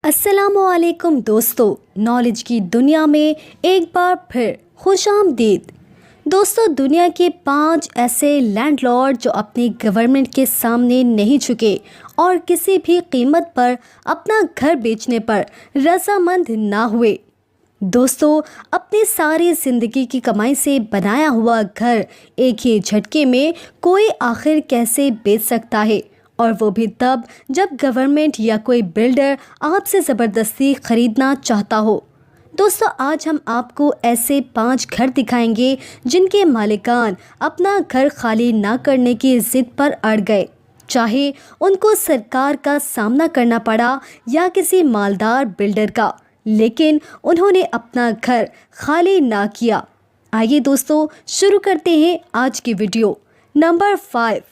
अस्सलाम वालेकुम दोस्तों, नॉलेज की दुनिया में एक बार फिर खुश आमदीद। दोस्तों, दुनिया के 5 ऐसे लैंडलॉर्ड जो अपनी गवर्नमेंट के सामने नहीं झुके और किसी भी कीमत पर अपना घर बेचने पर रजामंद ना हुए। दोस्तों, अपनी सारी ज़िंदगी की कमाई से बनाया हुआ घर एक ही झटके में कोई आखिर कैसे बेच सकता है, और वो भी तब जब गवर्नमेंट या कोई बिल्डर आपसे ज़बरदस्ती ख़रीदना चाहता हो। दोस्तों, आज हम आपको ऐसे 5 घर दिखाएंगे जिनके मालिकान अपना घर खाली ना करने की ज़िद पर अड़ गए, चाहे उनको सरकार का सामना करना पड़ा या किसी मालदार बिल्डर का, लेकिन उन्होंने अपना घर खाली ना किया। आइए दोस्तों, शुरू करते हैं आज की video. Number 5,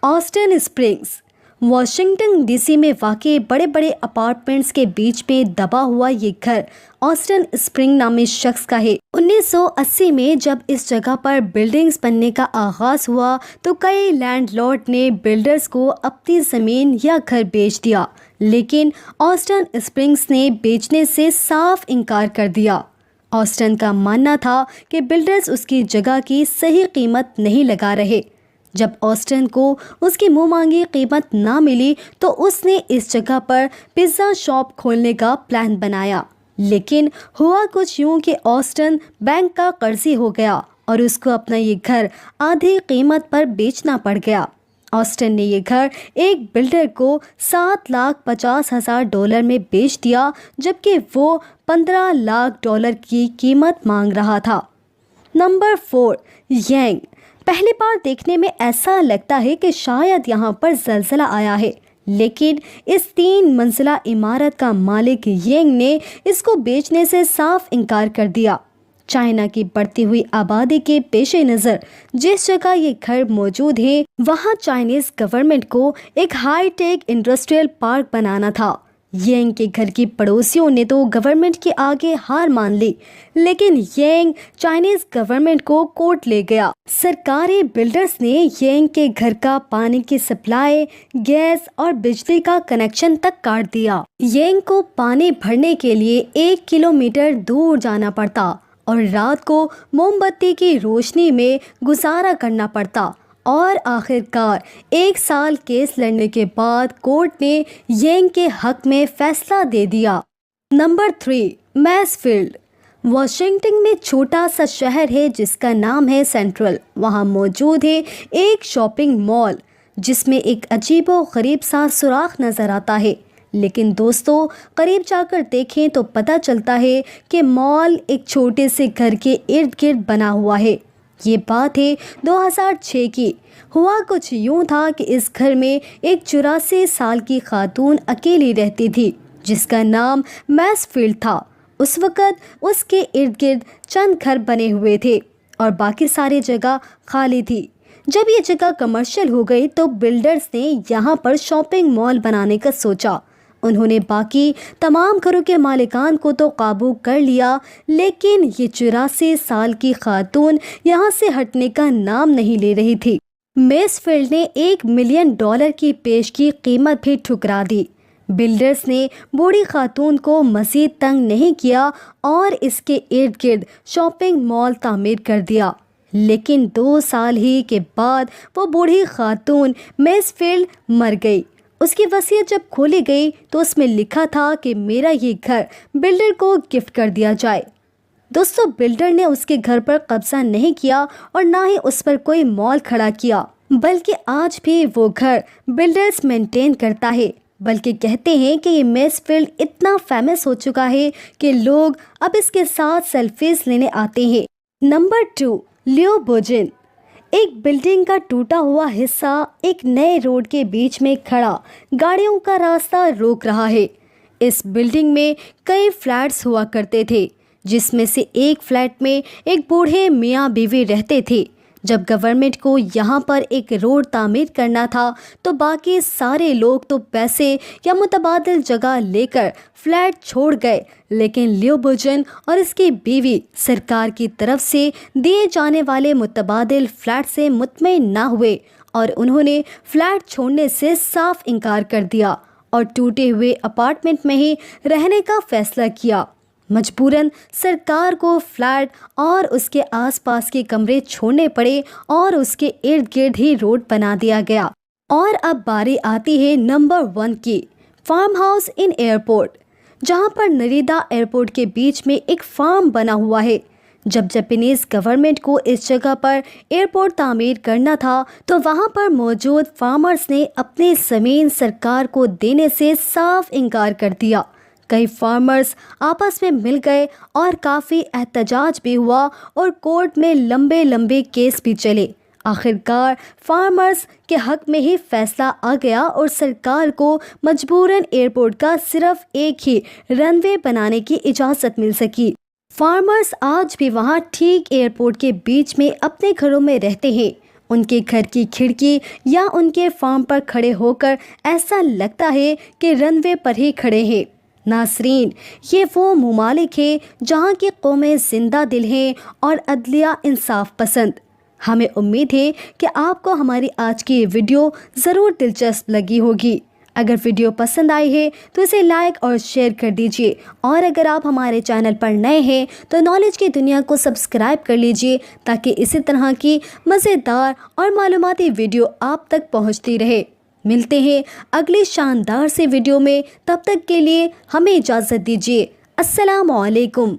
Austin springs. Washington DC में वाक़ई बड़े बड़े अपार्टमेंट्स के बीच में दबा हुआ ये घर ऑस्टिन स्प्रिंग नामी शख्स का है। 1980 में जब इस जगह पर बिल्डिंग्स बनने का आगाज़ हुआ तो कई लैंडलॉर्ड ने बिल्डर्स को अपनी ज़मीन या घर बेच दिया, लेकिन ऑस्टिन स्प्रिंग्स ने बेचने से साफ इनकार कर दिया। ऑस्टिन का मानना था कि बिल्डर्स उसकी जगह की सही कीमत नहीं लगा रहे। जब ऑस्टिन को उसकी मुँह मांगी कीमत ना मिली तो उसने इस जगह पर पिज़्ज़ा शॉप खोलने का प्लान बनाया, लेकिन हुआ कुछ यूँ कि ऑस्टिन बैंक का कर्जी हो गया और उसको अपना ये घर आधी कीमत पर बेचना पड़ गया। ऑस्टिन ने ये घर एक बिल्डर को $7,50,000 में बेच दिया, जबकि वो $15 लाख की कीमत मांग रहा था। नंबर 4, यांग। पहली बार देखने में ऐसा लगता है कि शायद यहाँ पर ज़लज़ला आया है, लेकिन इस 3 मंजिला इमारत का मालिक यांग ने इसको बेचने से साफ इनकार कर दिया। चाइना की बढ़ती हुई आबादी के पेश नज़र जिस जगह ये घर मौजूद है, वहाँ चाइनीज़ गवर्नमेंट को एक हाई टेक इंडस्ट्रियल पार्क बनाना था। यांग के घर की पड़ोसियों ने तो गवर्नमेंट के आगे हार मान ली, लेकिन यांग चाइनीज़ गवर्नमेंट को कोर्ट ले गया। सरकारी बिल्डर्स ने यांग के घर का पानी की सप्लाई, गैस और बिजली का कनेक्शन तक काट दिया। यांग को पानी भरने के लिए 1 किलोमीटर दूर जाना पड़ता और रात को मोमबत्ती की रोशनी में गुजारा करना पड़ता, और आखिरकार 1 साल केस लड़ने के बाद कोर्ट ने यांग के हक में फैसला दे दिया। Number 3, Mansfield. वाशिंगटन में छोटा सा शहर है जिसका नाम है सेंट्रल। वहाँ मौजूद है एक शॉपिंग मॉल जिसमें एक अजीबोगरीब सा सुराख नज़र आता है, लेकिन दोस्तों करीब जाकर देखें तो पता चलता है कि मॉल एक छोटे से घर के इर्द गिर्द बना हुआ है। ये बात है 2006 की। हुआ कुछ यूँ था कि इस घर में एक 84 साल की खातून अकेली रहती थी जिसका नाम मैसफील्ड था। उस वक़्त उसके इर्द गिर्द चंद घर बने हुए थे और बाकी सारी जगह खाली थी। जब ये जगह कमर्शियल हो गई तो बिल्डर्स ने यहाँ पर शॉपिंग मॉल बनाने का सोचा। उन्होंने बाकी तमाम घरों के मालिकान को तो काबू कर लिया, लेकिन ये 84 साल की खातून यहाँ से हटने का नाम नहीं ले रही थी। मैसफील्ड ने $1 मिलियन की पेश की कीमत भी ठुकरा दी। बिल्डर्स ने बूढ़ी खातून को मज़ीद तंग नहीं किया और इसके इर्द गिर्द शॉपिंग मॉल तामीर कर दिया, लेकिन 2 साल ही के बाद वो बूढ़ी खातून मैसफील्ड मर गई। उसकी वसीयत जब खोली गई तो उसमें लिखा था कि मेरा ये घर बिल्डर को गिफ्ट कर दिया जाए। दोस्तों, बिल्डर ने उसके घर पर कब्जा नहीं किया और ना ही उस पर कोई मॉल खड़ा किया, बल्कि आज भी वो घर बिल्डर्स मेंटेन करता है। बल्कि कहते हैं कि ये मैसफील्ड इतना फेमस हो चुका है कि लोग अब इसके साथ सेल्फीज लेने आते हैं। नंबर 2, लियो बोजिन। एक बिल्डिंग का टूटा हुआ हिस्सा एक नए रोड के बीच में खड़ा गाड़ियों का रास्ता रोक रहा है। इस बिल्डिंग में कई फ्लैट्स हुआ करते थे, जिसमें से एक फ्लैट में एक बूढ़े मियाँ बीवी रहते थे। जब गवर्नमेंट को यहाँ पर एक रोड तामीर करना था तो बाकी सारे लोग तो पैसे या मुतबादिल जगह लेकर फ्लैट छोड़ गए, लेकिन लियो बोजिन और इसकी बीवी सरकार की तरफ से दिए जाने वाले मुतबादिल फ्लैट से मुतमईन ना हुए और उन्होंने फ्लैट छोड़ने से साफ इनकार कर दिया اور ٹوٹے ہوئے اپارٹمنٹ میں ہی رہنے کا فیصلہ کیا۔ مجبوراً سرکار کو فلیٹ اور اس کے آس پاس کے کمرے چھوڑنے پڑے اور اس کے ارد گرد ہی روڈ بنا دیا گیا۔ اور اب باری آتی ہے نمبر 1 کی، فارم ہاؤس ان ایئرپورٹ، جہاں پر نریدا ایئرپورٹ کے بیچ میں ایک فارم بنا ہوا ہے۔ جب جاپانیز گورنمنٹ کو اس جگہ پر ایئرپورٹ تعمیر کرنا تھا تو وہاں پر موجود فارمرز نے اپنی زمین سرکار کو دینے سے صاف انکار کر دیا۔ کئی فارمرز آپس میں مل گئے اور کافی احتجاج بھی ہوا اور کورٹ میں لمبے لمبے کیس بھی چلے۔ آخرکار فارمرز کے حق میں ہی فیصلہ آ گیا اور سرکار کو مجبوراً ایئرپورٹ کا صرف ایک ہی رن وے بنانے کی اجازت مل سکی۔ فارمرز آج بھی وہاں ٹھیک ایئرپورٹ کے بیچ میں اپنے گھروں میں رہتے ہیں۔ ان کے گھر کی کھڑکی یا ان کے فارم پر کھڑے ہو کر ایسا لگتا ہے کہ رن وے پر ہی کھڑے ہیں۔ ناظرین، یہ وہ ممالک ہیں جہاں کی قومیں زندہ دل ہیں اور عدلیہ انصاف پسند۔ ہمیں امید ہے کہ آپ کو ہماری آج کی یہ ویڈیو ضرور دلچسپ لگی ہوگی۔ اگر ویڈیو پسند آئی ہے تو اسے لائک اور شیئر کر دیجیے، اور اگر آپ ہمارے چینل پر نئے ہیں تو نالج کی دنیا کو سبسکرائب کر لیجیے تاکہ اسی طرح کی مزیدار اور معلوماتی ویڈیو آپ تک پہنچتی رہے۔ ملتے ہیں اگلی شاندار سے ویڈیو میں، تب تک کے لیے ہمیں اجازت دیجیے۔ السلام علیکم۔